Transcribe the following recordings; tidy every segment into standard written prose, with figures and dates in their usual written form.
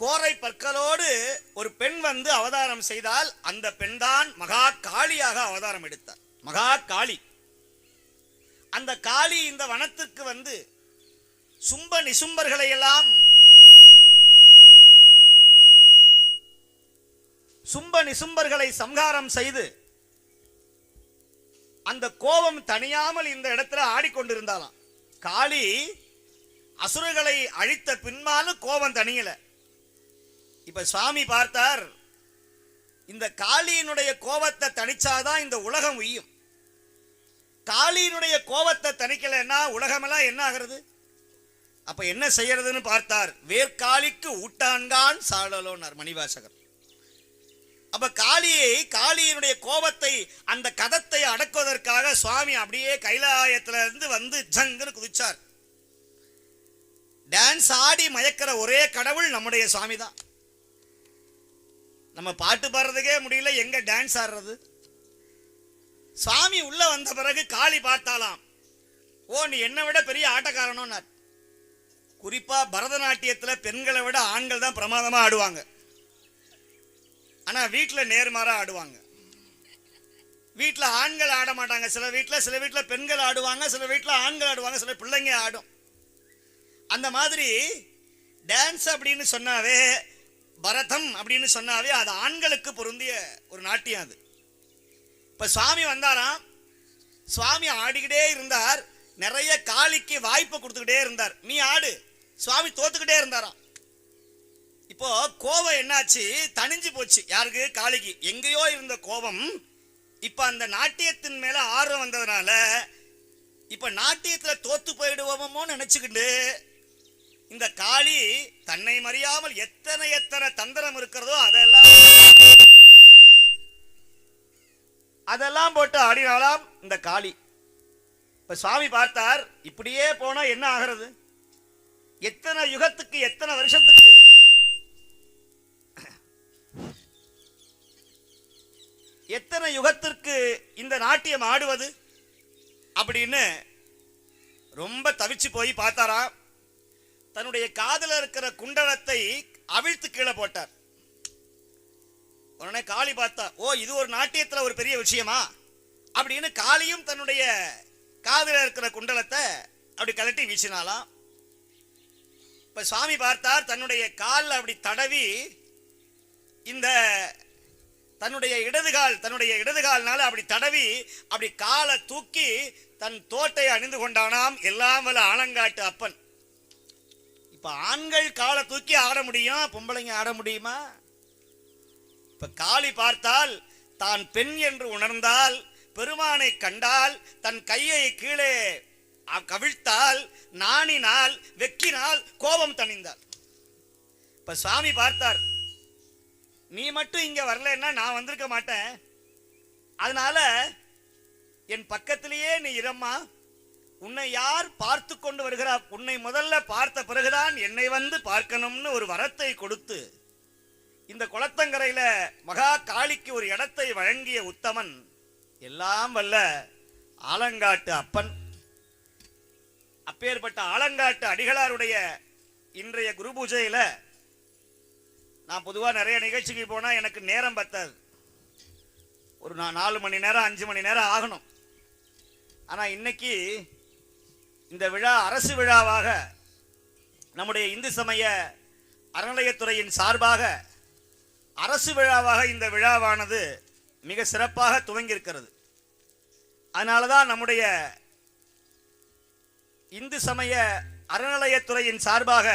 கோரை பற்களோடு ஒரு பெண் வந்து அவதாரம் செய்தால் அந்த பெண் தான் மகா காளியாக அவதாரம் எடுத்தார். மகா காளி. அந்த காளி இந்த வனத்திற்கு வந்து சும்ப நிசும்பர்களை எல்லாம் சம்ஹாரம் செய்து அந்த கோபம் தணியாமல் இந்த இடத்துல ஆடிக்கொண்டிருந்தாலாம். காளி அசுரர்களை அழித்த பின்மாலும் கோபம் தணியல. இப்ப சுவாமி பார்த்தார், இந்த காளியினுடைய கோபத்தை தணிச்சாதான் இந்த உலகம் உய்யும். காளியினுடைய கோபத்தை தணிக்கலன்னா உலகமெல்லாம் என்ன ஆகிறது? அப்ப என்ன செய்யறதுன்னு பார்த்தார். வேர்காளிக்கு ஊட்டான்கான் சாடலோன்னார் மணிவாசகர். அப்ப காளியினுடைய கோபத்தை, அந்த கதத்தை அடக்குவதற்காக சுவாமி அப்படியே கைலாயத்துல இருந்து வந்து ஜங்குன்னு குதிச்சார். டான்ஸ் ஆடி மயக்கிற ஒரே கடவுள் நம்முடைய சுவாமி தான். நம்ம பாட்டு பாடுறதுக்கே முடியல, எங்க டான்ஸ் ஆடுறது? சுவாமி உள்ள வந்த பிறகு காளி பார்த்தாலாம், ஓ நீ என்னை விட பெரிய ஆட்டக்காரனோ. குறிப்பா பரதநாட்டியத்துல பெண்களை விட ஆண்கள் தான் பிரமாதமா ஆடுவாங்க. ஆனா வீட்டுல நேர்மாறா ஆடுவாங்க. வீட்டுல ஆண்கள் ஆட மாட்டாங்க. சில வீட்டுல பெண்கள் ஆடுவாங்க, சில வீட்டுல ஆண்கள் ஆடுவாங்க, சில பிள்ளைங்க ஆடும். அந்த மாதிரி டான்ஸ் அப்படின்னு சொன்னாவே, பரதம் அப்படின்னு சொன்னாவே அது ஆண்களுக்கு பொருந்திய ஒரு நாட்டியம். அது இப்ப சுவாமி வந்தாராம். சுவாமி ஆடிக்கிட்டே இருந்தார். நிறைய காளிக்கு வாய்ப்பு கொடுத்துக்கிட்டே இருந்தார், நீ ஆடு. சுவாமி தோத்துக்கிட்டே இருந்தாராம். இப்போ கோபம் என்னாச்சு? தணிஞ்சு போச்சு. யாருக்கு? காளிக்கு. எங்கேயோ இருந்த கோபம் இப்ப அந்த நாட்டியத்தின் மேல ஆர்வம் வந்ததுனால இப்ப நாட்டியத்துல தோத்து போயிடுவோமோ நினைச்சுக்கிட்டு இந்த காளி தன்னை மறியாமல் எத்தனை தந்திரம் இருக்கிறதோ அதெல்லாம் போட்டு ஆடினாலாம் இந்த காளி. இப்ப சுவாமி பார்த்தார், இப்படியே போனா என்ன ஆகிறது? எத்தனை யுகத்துக்கு, எத்தனை வருஷத்துக்கு இந்த நாட்டியம் ஆடுவது அப்படின்னு ரொம்ப தவிச்சு போய் பார்த்தாராம். தன்னுடைய காதல இருக்கிற குண்டலத்தை அவிழ்த்து கீழே போட்டார். உடனே காளி பார்த்தா, ஓ இது ஒரு நாட்டியத்துல ஒரு பெரிய விஷயமா அப்படின்னு காளியும் தன்னுடைய காதல இருக்கிற குண்டலத்தை அப்படி கலட்டி வீசினாலாம். இப்ப சுவாமி பார்த்தார், தன்னுடைய கால் அப்படி தடவி இந்த தன்னுடைய இடதுகால்னால அப்படி தடவி அப்படி காலை தூக்கி தன் தோட்டை அணிந்து கொண்டானாம். எல்லாம் வல்ல ஆலங்காட்டு அப்பன். இப்ப ஆண்கள் காலை தூக்கி ஆட முடியும், பொம்பளைங்க ஆட முடியுமா? இப்ப காளி பார்த்தால், தான் பெண் என்று உணர்ந்தால், பெருமானை கண்டால், தன் கையை கீழே கவிழ்த்தால், நாணினால், வெக்கினால், கோபம் தணிந்தாள். இப்ப சுவாமி பார்த்தார், நீ மட்டும் இங்க வரலன்னா நான் வந்திருக்க மாட்டேன். அதனால என் பக்கத்திலேயே நீ இரம்மா. உன்னை யார் பார்த்து கொண்டு வருகிறார்? உன்னை முதல்ல பார்த்த பிறகுதான் என்னை வந்து பார்க்கணும்னு ஒரு வரத்தை கொடுத்து இந்த குளத்தங்கரையில மகா காளிக்கு ஒரு இடத்தை வழங்கிய உத்தமன் எல்லாம் வல்ல ஆலங்காட்டு அப்பன். அப்பேற்பட்ட ஆலங்காட்டு அடிகளாருடைய இன்றைய குரு பூஜையில நான் பொதுவா நிறைய நிகழ்ச்சிக்கு போனா எனக்கு நேரம் பத்தாது. ஒரு 4 மணி நேரம் 5 மணி நேரம் ஆகணும். ஆனா இன்னைக்கு இந்த விழா அரசு விழாவாக நம்முடைய இந்து சமய அறநிலையத்துறையின் சார்பாக அரசு விழாவாக இந்த விழாவானது மிக சிறப்பாக துவங்கி இருக்கிறது. அதனாலதான் நம்முடைய இந்து சமய அறநிலையத்துறையின் சார்பாக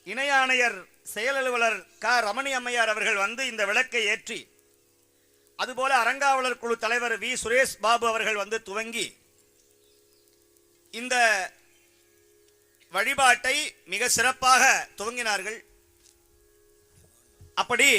இணை ஆணையர் செயல் அலுவலர் க ரமணி அம்மையார் அவர்கள் வந்து இந்த விளக்கை ஏற்றி, அதுபோல அறங்காவலர் குழு தலைவர் வி சுரேஷ் பாபு அவர்கள் வந்து துவங்கி இந்த வழிபாட்டை மிக சிறப்பாக துவங்கினார்கள். அப்படி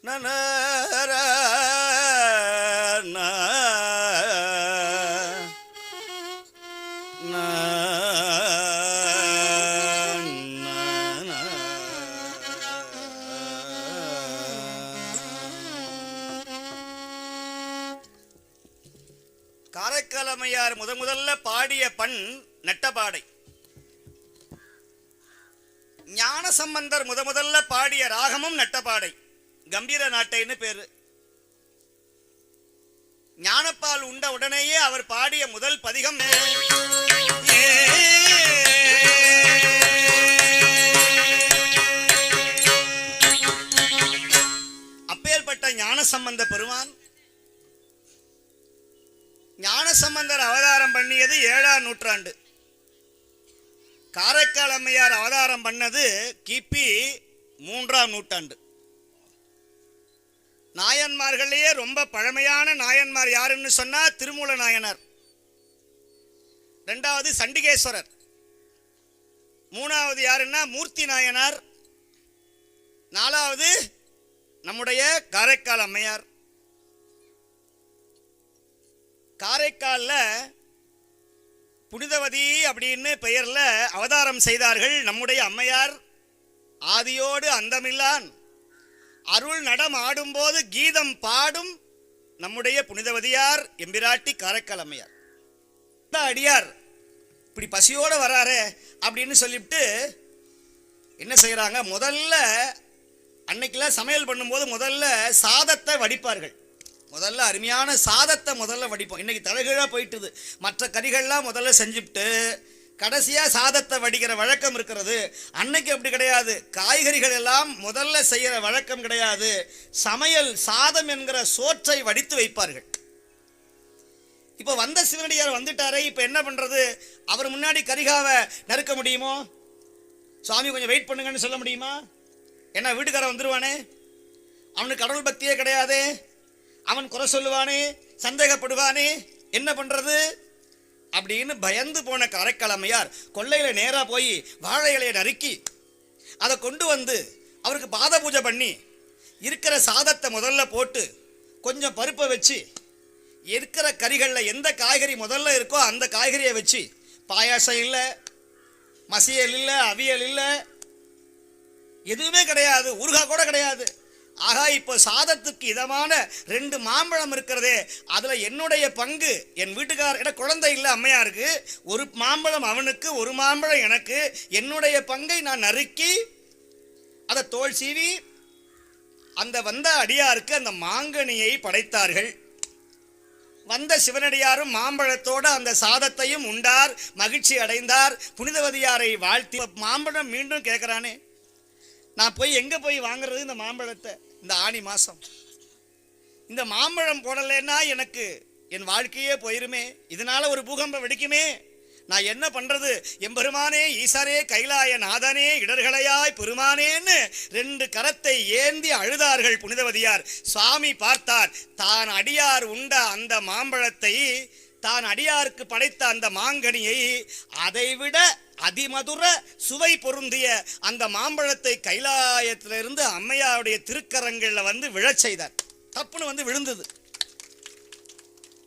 நனர காரைக்கால் அம்மையார் முதல்ல பாடிய பண் நட்டபாடை. ஞான சம்பந்தர் முதல்ல பாடிய ராகமும் நட்டபாடை, கம்பீர நாட்டைன்னு பேரு. ஞானப்பால் உண்ட உடனேயே அவர் பாடிய முதல் பதிகம் அப்பேற்பட்ட ஞானசம்பந்த பெருமான். ஞானசம்பந்தர் அவதாரம் பண்ணியது 7ஆம் நூற்றாண்டு. காரைக்கால் அம்மையார் அவதாரம் பண்ணது கிபி 3ஆம் நூற்றாண்டு. நாயன்மார்களையே ரொம்ப பழமையான நாயன்மார் யாருன்னு சொன்னா திருமூல நாயனார், 2வது சண்டிகேஸ்வரர், 3வது யாருன்னா மூர்த்தி நாயனார், 4வது நம்முடைய காரைக்கால் அம்மையார். காரைக்கால்ல புனிதவதி அப்படின்னு பெயர்ல அவதாரம் செய்தார்கள் நம்முடைய அம்மையார். ஆதியோடு அந்தமில்லான் அருள் நடம் ஆடும்போது கீதம் பாடும் நம்முடைய புனிதவதியார் எம்பிராட்டி காரைக்கால் அம்மையார். அடியார் இப்படி பசியோட வராரே அப்படின்னு சொல்லிவிட்டு என்ன செய்யறாங்க, முதல்ல அன்னைக்கெல்லாம் சமையல் பண்ணும்போது முதல்ல சாதத்தை வடிப்பார்கள். முதல்ல அருமையான சாதத்தை முதல்ல வடிப்போம். இன்னைக்கு தலைகீழாக போயிட்டுது. மற்ற கறிகள்லாம் முதல்ல செஞ்சுவிட்டு கடைசியாக சாதத்தை வடிக்கிற வழக்கம் இருக்கிறது. அன்னைக்கு அப்படி கிடையாது. காய்கறிகள் எல்லாம் முதல்ல செய்கிற வழக்கம் கிடையாது. சமையல் சாதம் என்கிற சோற்றை வடித்து வைப்பார்கள். இப்போ வந்த சிவனடியார் வந்துட்டாரே, இப்போ என்ன பண்ணுறது? அவர் முன்னாடி கரிகாவை நறுக்க முடியுமோ? சுவாமி கொஞ்சம் வெயிட் பண்ணுங்கன்னு சொல்ல முடியுமா? ஏன்னா வீட்டுக்காரன் வந்துடுவானே, அவனுக்கு கடவுள் பக்தியே கிடையாது, அவன் குறை சொல்லுவானே, சந்தேகப்படுவானே, என்ன பண்றது அப்படின்னு பயந்து போன காரைக்கால் அம்மையார் கொல்லையில நேரா போய் வாழை இலையை நறுக்கி அதை கொண்டு வந்து அவருக்கு பாத பூஜை பண்ணி இருக்கிற சாதத்தை முதல்ல போட்டு கொஞ்சம் பருப்பை வச்சு இருக்கிற கறிகளில் எந்த காய்கறி முதல்ல இருக்கோ அந்த காய்கறியை வச்சு, பாயாசம் இல்லை, மசியல் இல்லை, அவியல் இல்லை, எதுவுமே கிடையாது, ஊறுகாய் கூட கிடையாது. ஆகா, இப்போ சாதத்துக்கு இதமான 2 மாம்பழம் இருக்கிறதே, அதில் என்னுடைய பங்கு, என் வீட்டுக்கார குழந்தை இல்லை அம்மையாருக்கு, ஒரு மாம்பழம் அவனுக்கு, ஒரு மாம்பழம் எனக்கு, என்னுடைய பங்கை நான் நறுக்கி அதை தோல் சீவி அந்த வந்த அடியாருக்கு அந்த மாங்கனியை படைத்தார்கள். வந்த சிவனடியாரும் மாம்பழத்தோடு அந்த சாதத்தையும் உண்டார், மகிழ்ச்சி அடைந்தார், புனிதவதியாரை வாழ்த்தி. மாம்பழம் மீண்டும் கேட்குறானே, நான் போய் எங்கே போய் வாங்குறது இந்த மாம்பழத்தை? இந்த ஆனி மாதம் இந்த மாம்பழம் போடலைன்னா எனக்கு என் வாழ்க்கையே போயிருமே, இதனால் ஒரு பூகம்பம் வெடிக்குமே, நான் என்ன பண்ணுறது? எம்பெருமானே, ஈசரே, கைலாய நாதனே, இடர்களையாய் பெருமானேன்னு 2 கரத்தை ஏந்தி அழுதார்கள் புனிதவதியார். சுவாமி பார்த்தார், தான் அடியார் உண்ட அந்த மாம்பழத்தை, தான் அடியாருக்கு படைத்த அந்த மாங்கனியை, அதைவிட அதிமதுர சுவை பொருந்திய அந்த மாம்பழத்தை கைலாயத்திலிருந்து அம்மையாருடைய திருக்கரங்களில் வந்து விழச் செய்தார். தப்புன்னு வந்து விழுந்தது.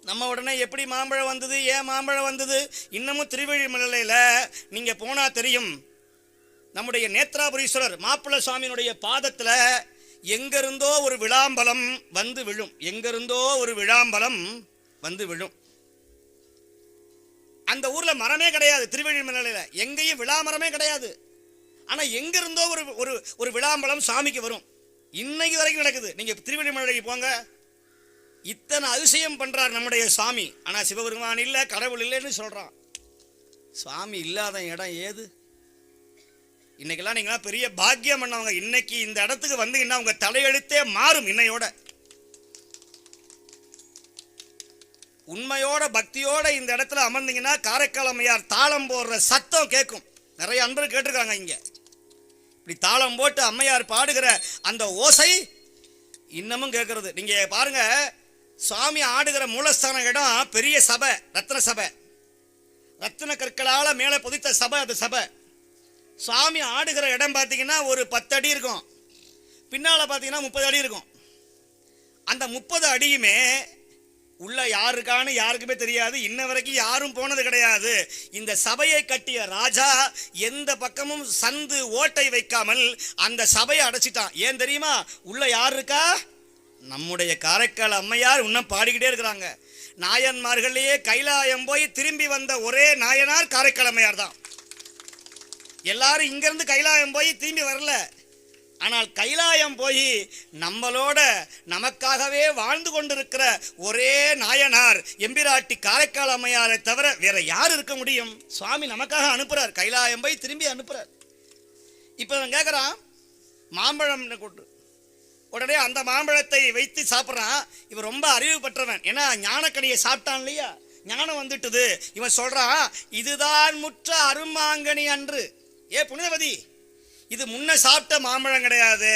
நம்ம உடனே எப்படி மாம்பழம் வந்தது, ஏன் மாம்பழம் வந்தது? இன்னமும் திருவழிமலையில் நீங்கள் போனால் தெரியும், நம்முடைய நேத்ராபுரீஸ்வரர் மாப்பிள்ளை சுவாமியினுடைய பாதத்தில் எங்கிருந்தோ ஒரு விளாம்பலம் வந்து விழும். எங்கிருந்தோ ஒரு விளாம்பலம் வந்து விழும். அந்த ஊர்ல மரமே கிடையாது. திருவழிமலையில எங்கேயும் விளாமரமே கிடையாது. ஆனா எங்கிருந்தோ ஒரு ஒரு ஒரு விளாம்பலம் சாமிக்கு வரும். இன்னைக்கு வரைக்கும் நடக்குது. நீங்க திருவழிமலைக்கு போங்க, இத்தனை அதிசயம் பண்றார் நம்முடைய சுவாமி. ஆனா சிவபெருமான் இல்ல, கடவுள் இல்லைன்னு சொல்றான். சுவாமி இல்லாத இடம் ஏது? இன்னைக்கெல்லாம் நீங்களாம் பெரிய பாக்கியம் பண்ணவங்க. இன்னைக்கு இந்த இடத்துக்கு வந்தீங்கன்னா உங்க தலையெழுத்தே மாறும். இன்னையோட உண்மையோட பக்தியோட இந்த இடத்துல அமர்ந்தீங்கன்னா காரைக்கால் அம்மையார் தாளம் போடுற சத்தம் கேட்கும். நிறைய அன்பர்கள் கேட்டிருக்காங்க. இங்க இப்படி தாளம் போட்டு அம்மையார் பாடுகிற அந்த ஓசை இன்னமும் கேட்கறது. நீங்க பாருங்க, சுவாமி ஆடுகிற மூலஸ்தான இடம் பெரிய சபை, ரத்ன சபை, ரத்தின கற்களால மேலே பொதித்த சபை. அது சபை. சுவாமி ஆடுகிற இடம் பார்த்தீங்கன்னா ஒரு 10 அடி இருக்கும், பின்னால பார்த்தீங்கன்னா 30 அடி இருக்கும். அந்த 30 அடியுமே உள்ள யாருக்கான்னு யாருக்குமே தெரியாது. இன்ன வரைக்கும் யாரும் போனது கிடையாது. இந்த சபையை கட்டிய ராஜா எந்த பக்கமும் சந்து ஓட்டை வைக்காமல் அந்த சபையை அடைச்சிட்டான். ஏன் தெரியுமா? உள்ள யார் இருக்கா? நம்முடைய காரைக்கால் அம்மையார் இன்னும் பாடிக்கிட்டே இருக்கிறாங்க. நாயன்மார்களையே கைலாயம் போய் திரும்பி வந்த ஒரே நாயனார் காரைக்கால் அம்மையார் தான். எல்லாரும் இங்கிருந்து கைலாயம் போய் திரும்பி வரல. ஆனால் கைலாயம் போய் நம்மளோட நமக்காகவே வாழ்ந்து கொண்டிருக்கிற ஒரே நாயனார் எம்பிராட்டி காரைக்கால் அம்மையாரை தவிர வேற யார் இருக்க முடியும்? சுவாமி நமக்காக அனுப்புறார், கைலாயம் போய் திரும்பி அனுப்புறார். இப்ப கேட்கிறான், மாம்பழம் கூட்டு உடனே அந்த மாம்பழத்தை வைத்து சாப்பிட்றான். இவன் ரொம்ப அறிவு பெற்றவன். ஏன்னா ஞானக்கனியை சாப்பிட்டான் இல்லையா, ஞானம் வந்துட்டுது. இவன் சொல்றான், இதுதான் முற்ற அருமாங்கனி அன்று. ஏ புனிதவதி, இது முன்ன சாப்பிட்ட மாம்பழம் கிடையாது,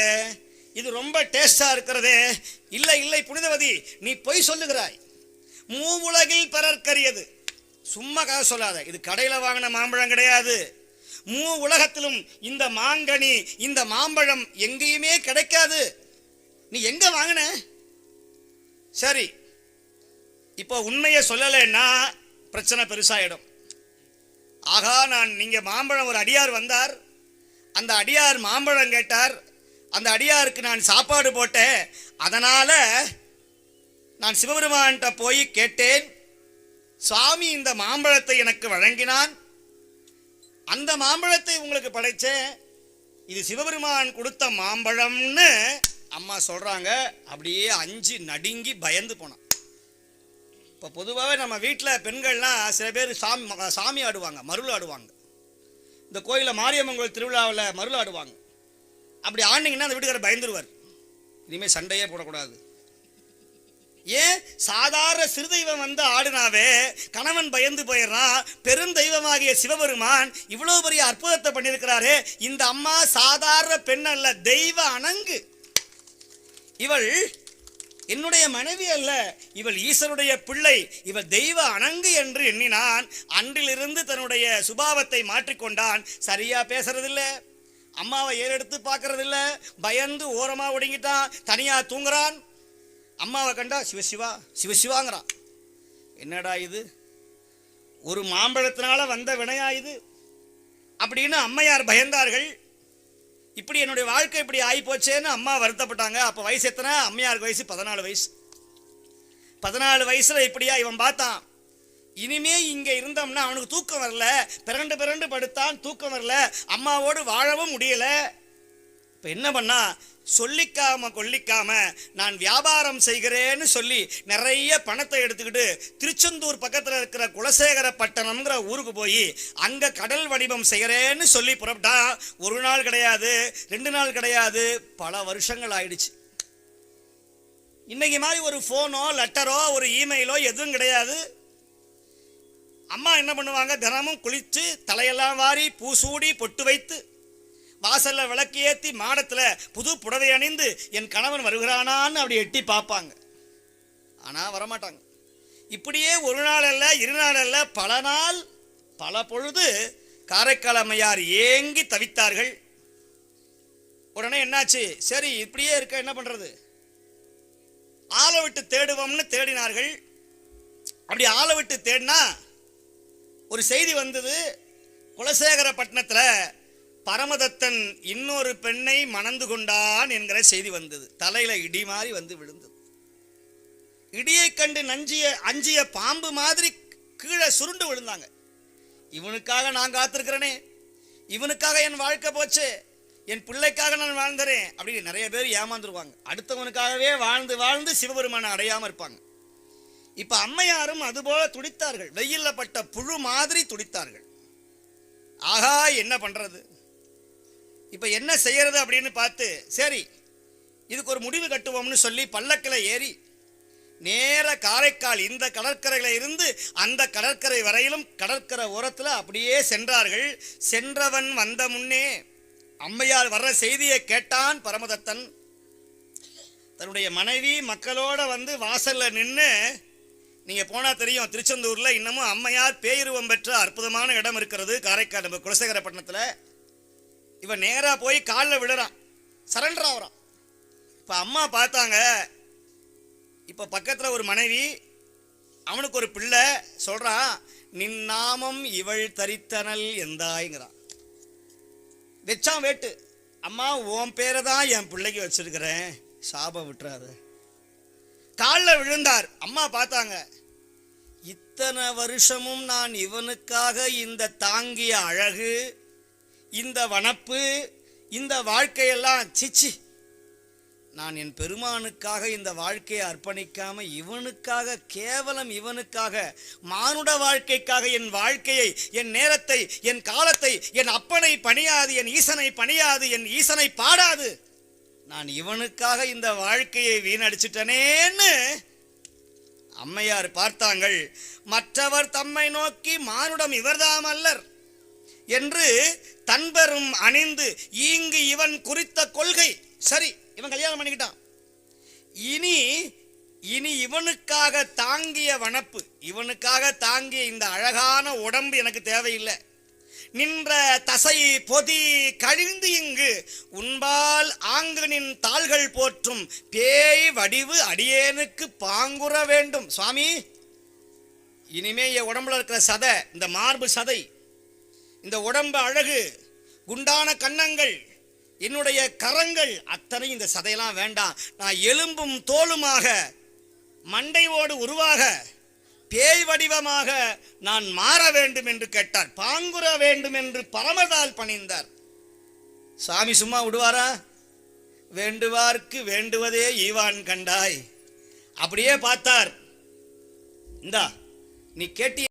இது ரொம்ப டேஸ்டா இருக்கிறது. இல்லை இல்லை புனிதவதி, நீ பொய் சொல்லுகிறாய். மூவுலகில் பிறர்க்கரியது. சும்மா கதை சொல்லாத, இது கடையில் வாங்கின மாம்பழம் கிடையாது. உலகத்திலும் இந்த மாங்கனி இந்த மாம்பழம் எங்கேயுமே கிடைக்காது. நீ எங்க வாங்கின? சரி, இப்போ உண்மையை சொல்லலைன்னா பிரச்சனை பெருசாயிடும். ஆகா, நீங்க மாம்பழம் ஒரு அடியார் வந்தார், அந்த அடியார் மாம்பழம் கேட்டார், அந்த அடியாருக்கு நான் சாப்பாடு போட்டேன், அதனால நான் சிவபெருமான்கிட்ட போய் கேட்டேன், சுவாமி இந்த மாம்பழத்தை எனக்கு வழங்கினான், அந்த மாம்பழத்தை உங்களுக்கு படைச்சேன், இது சிவபெருமான் கொடுத்த மாம்பழம்னு அம்மா சொல்றாங்க. அப்படியே அஞ்சு நடுங்கி பயந்து போனான். இப்போ பொதுவாகவே நம்ம வீட்டில் பெண்கள்லாம் சில பேர் சாமி ஆடுவாங்க, மருள் ஆடுவாங்க. இந்த கோயிலில் மாரியம்மன் கோயில் திருவிழாவில் மருள் ஆடுவாங்க. அப்படி ஆடினீங்கன்னா அந்த வீட்டுக்காரர் பயந்துருவார், இனிமேல் சண்டையே போடக்கூடாது. ஏன்? சாதாரண சிறுதெய்வம் வந்து ஆடினாவே கணவன் பயந்து போயிடுறான். பெருந்தெய்வமாகிய சிவபெருமான் இவ்வளவு பெரிய அற்புதத்தை பண்ணியிருக்கிறாரே, இந்த அம்மா சாதாரண பெண் அல்ல, தெய்வ அணங்கு. இவள் என்னுடைய மனைவி அல்ல, இவள் ஈசனுடைய பிள்ளை, இவள் தெய்வ அணங்கு என்று எண்ணினான். அன்றிலிருந்து தன்னுடைய சுபாவத்தை மாற்றிக்கொண்டான். சரியா பேசுறதில்லை, அம்மாவை ஏறெடுத்து பார்க்கறதில்ல, பயந்து ஓரமா ஒடுங்கிட்டான், தனியா தூங்குறான். அம்மாவை கண்டா சிவசிவா சிவசிவாங்கிறான். என்னடா இது, ஒரு மாம்பழத்தினால வந்த வினையா இது அப்படின்னு அம்மையார் பயந்தார்கள். இப்படி என்னுடைய வாழ்க்கை இப்படி ஆகி போச்சேன்னு அம்மா வருத்தப்பட்டாங்க. அப்போ வயசு எத்தனை? அம்மையாருக்கு வயசு 14 வயசு. 14 வயசுல இப்படியா இவன் பார்த்தான். இனிமே இங்க இருந்தோம்னா அவனுக்கு தூக்கம் வரல, பிறண்டு பிறண்டு படுத்தான், தூக்கம் வரல, அம்மாவோடு வாழவும் முடியல. இப்ப என்ன பண்ணா, சொல்லிக்காம கொல்லிக்காம நான் வியாபாரம் செய்கிறேன்னு சொல்லி நிறைய பணத்தை எடுத்துக்கிட்டு திருச்செந்தூர் பக்கத்தில் இருக்கிற குலசேகரப்பட்டணம்ங்கிற ஊருக்கு போய் அங்க கடல் வடிவம் செய்கிறேன்னு சொல்லி புறப்பட்டா. ஒரு நாள் கிடையாது, 2 நாள் கிடையாது, பல வருஷங்கள் ஆயிடுச்சு. இன்னைக்கு மாதிரி ஒரு போனோ லெட்டரோ ஒரு இமெயிலோ எதுவும் கிடையாது. அம்மா என்ன பண்ணுவாங்க, தினமும் குளிச்சு தலையெல்லாம் வாரி பூசூடி பொட்டு வைத்து வாசல்ல விளக்கு ஏற்றி மாடத்துல புது புடவை அணிந்து என் கணவன் வருகிறானான்னு அப்படி எட்டி பார்ப்பாங்க. ஆனா வரமாட்டாங்க. இப்படியே ஒரு நாள் அல்ல, 2 நாள் அல்ல, பல நாள் பல பொழுது காரைக்கால் அம்மையார் ஏங்கி தவித்தார்கள். உடனே என்னாச்சு, சரி இப்படியே இருக்க என்ன பண்றது, ஆளை விட்டு தேடுவோம்னு தேடினார்கள். அப்படி ஆளை விட்டு தேடினா ஒரு செய்தி வந்தது. குலசேகரப்பட்டினத்தில் பரமதத்தன் இன்னொரு பெண்ணை மணந்து கொண்டான் என்கிற செய்தி வந்தது. தலையில இடி மாதிரி வந்து விழுந்தது. இடியை கண்டு அஞ்சிய பாம்பு மாதிரி கீழே சுருண்டு விழுந்தாங்க. இவனுக்காக நான் காத்திருக்கிறேனே, இவனுக்காக என் வாழ்க்கை போச்சு, என் பிள்ளைக்காக நான் வாழ்ந்துறேன் அப்படின்னு நிறைய பேர் ஏமாந்துருவாங்க. அடுத்தவனுக்காகவே வாழ்ந்து வாழ்ந்து சிவபெருமானை அடையாம இருப்பாங்க. இப்ப அம்மையாரும் அதுபோல துடித்தார்கள், வெயில்ல பட்ட புழு மாதிரி துடித்தார்கள். ஆகா என்ன பண்றது, இப்ப என்ன செய்யறது அப்படின்னு பார்த்து சரி இதுக்கு ஒரு முடிவு கட்டுவோம்னு சொல்லி பல்லக்கில் ஏறி நேர காரைக்கால் இந்த கடற்கரையில இருந்து அந்த கடற்கரை வரையிலும் கடற்கரை ஓரத்தில் அப்படியே சென்றார்கள். சென்றவன் வந்த முன்னே அம்மையார் வர்ற செய்தியை கேட்டான் பரமதத்தன். தன்னுடைய மனைவி மக்களோட வந்து வாசல்ல நின்று, நீங்க போனா தெரியும் திருச்செந்தூர்ல இன்னமும் அம்மையார் பேருவம் பெற்ற அற்புதமான இடம் இருக்கிறது காரைக்கால் நம்ம குலசேகரப்பட்டினத்துல. இவன் நேரா போய் காலில் விழுறான், சரண்டர் ஆகிறான். இப்ப அம்மா பார்த்தாங்க, இப்ப பக்கத்துல ஒரு மனைவி, அவனுக்கு ஒரு பிள்ளை சொல்றான், நின் நாமம் இவள் தரித்தனல் எந்தாய்ங்கிறான். வெச்சான் வேட்டு, அம்மா உன் பேரை தான் என் பிள்ளைக்கு வச்சிருக்கிறேன், சாபம் விட்டுறாத. காலில் விழுந்தார். அம்மா பார்த்தாங்க, இத்தனை வருஷமும் நான் இவனுக்காக இந்த தாங்கிய அழகு, இந்த வனப்பு, இந்த வாழ்க்கையெல்லாம் சிச்சி, நான் என் பெருமானுக்காக இந்த வாழ்க்கையை அர்ப்பணிக்காம இவனுக்காக, கேவலம் இவனுக்காக, மானுட வாழ்க்கைக்காக என் வாழ்க்கையை, என் நேரத்தை, என் காலத்தை, என் அப்பனை பணியாது, என் ஈசனை பணியாது, என் ஈசனை பாடாது, நான் இவனுக்காக இந்த வாழ்க்கையை வீணடிச்சிட்டனேன்னு அம்மையார் பார்த்தாங்கள். மற்றவர் தம்மை நோக்கி மானுடம் இவர்தாம் அல்லர் என்று தன்பெரும் அணிந்து ஈங்கு இவன் குறித்த கொள்கை சரி, இவன் கல்யாணம் பண்ணிக்கிட்டான். இனி இவனுக்காக தாங்கிய வனப்பு, இவனுக்காக தாங்கிய இந்த அழகான உடம்பு எனக்கு தேவையில்லை. நின்ற தசை பொதி கழிந்து இங்கு உன்பால் ஆங்கனின் தாள்கள் போற்றும் பேய் வடிவு அடியேனுக்கு பாங்குற வேண்டும். சுவாமி, இனிமே என் உடம்புல இருக்கிற சதை, இந்த மார்பு சதை, இந்த உடம்பு அழகு, குண்டான கன்னங்கள், என்னுடைய கரங்கள் அத்தனை இந்த சதையெல்லாம் வேண்டாம். நான் எலும்பும் தோலுமாக, மண்டையோடு உருவாக, பேய் வடிவமாக நான் மாற வேண்டும் என்று கேட்டார். பாங்குற வேண்டும் என்று பரமதால் பணிந்தார். சாமி சும்மா விடுவாரா? வேண்டுவார்க்கு வேண்டுவதே ஈவான் கண்டாய். அப்படியே பார்த்தார். இந்தா நீ கேட்டிய